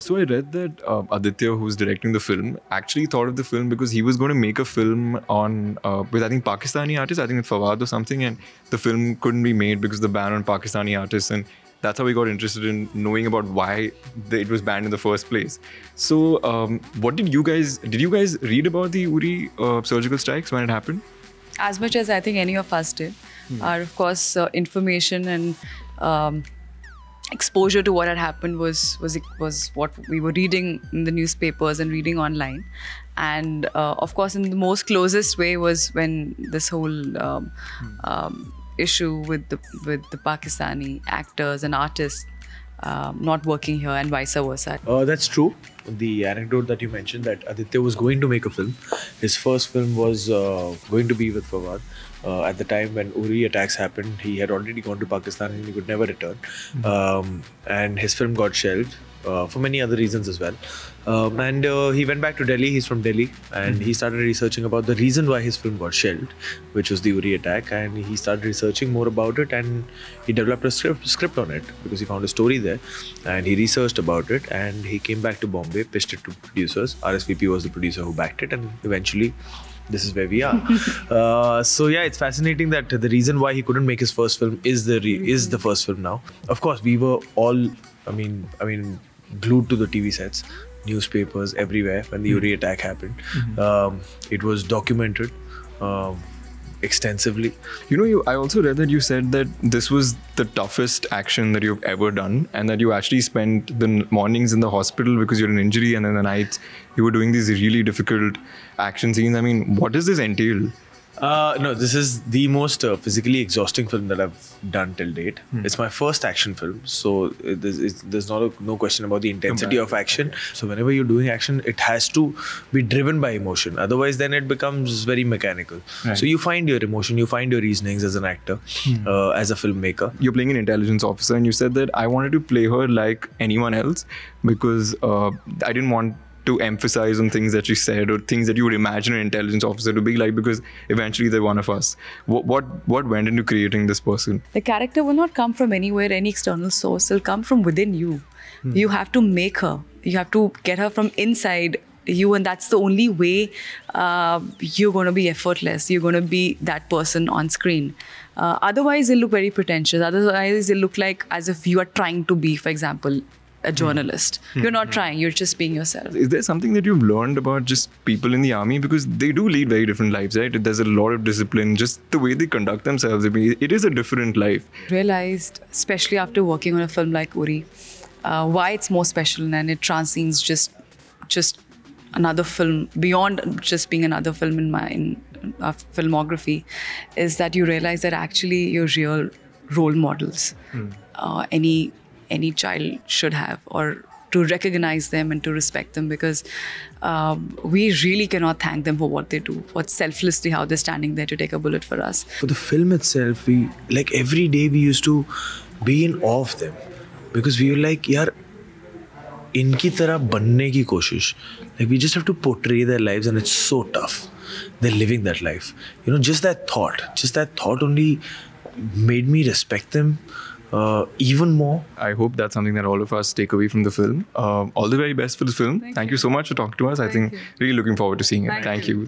So I read that Aditya, who's directing the film, actually thought of the film because he was going to make a film on with I think Pakistani artists, I think it's Fawad or something, and the film couldn't be made because of the ban on Pakistani artists, and that's how we got interested in knowing about why it was banned in the first place. So, what did you guys read about the Uri surgical strikes when it happened? As much as I think any of us did, are of course information and exposure to what had happened was what we were reading in the newspapers and reading online, and of course in the most closest way was when this whole issue with the Pakistani actors and artists not working here and vice versa. That's true. The anecdote that you mentioned, that Aditya was going to make a film. His first film was going to be with Fawad. At the time when Uri attacks happened, he had already gone to Pakistan and he could never return. And his film got shelved for many other reasons as well. And he went back to Delhi. He's from Delhi, and he started researching about the reason why his film got shelved, which was the Uri attack. And he started researching more about it, and he developed a script on it because he found a story there, and he researched about it, and he came back to Bombay, pitched it to producers. RSVP was the producer who backed it, and eventually this is where we are. So yeah, it's fascinating that the reason why he couldn't make his first film is the first film now. Of course, we were all, I mean, glued to the TV sets, newspapers everywhere when the Uri attack happened. It was documented extensively. I also read that you said that this was the toughest action that you've ever done, and that you actually spent the mornings in the hospital because you had an injury, and then the nights you were doing these really difficult action scenes. I mean, what does this entail? No, this is the most physically exhausting film that I've done till date. It's my first action film, so there's no question about the intensity of action. So whenever you're doing action, it has to be driven by emotion. Otherwise, then it becomes very mechanical. Right. So you find your emotion, you find your reasonings as an actor, as a filmmaker. You're playing an intelligence officer, and you said that I wanted to play her like anyone else because I didn't want to emphasize on things that she said or things that you would imagine an intelligence officer to be like, because eventually they're one of us. What went into creating this person? The character will not come from anywhere, any external source. It'll come from within you. You have to make her. You have to get her from inside you, and that's the only way you're going to be effortless. You're going to be that person on screen. Otherwise, it'll look very pretentious. Otherwise, it'll look like as if you are trying to be, for example, a journalist. You're not trying, you're just being yourself. Is there something that you've learned about just people in the army? Because they do lead very different lives, right? There's a lot of discipline, just the way they conduct themselves. I mean, it is a different life. Realized, especially after working on a film like Uri, why it's more special, and it transcends just another film, beyond just being another film in our filmography, is that you realize that actually you're real role models. Any child should have, or to recognize them and to respect them, because we really cannot thank them for what they do, what selflessly how they're standing there to take a bullet for us. For the film itself, we like every day we used to be in awe of them, because we were like, yaar, inki tarah banne ki koshish. Like, we just have to portray their lives, and it's so tough. They're living that life. Just that thought only made me respect them even more. I hope that's something that all of us take away from the film. All the very best for the film. Thank you so much for talking to us. I think really looking forward to seeing it. Thank you.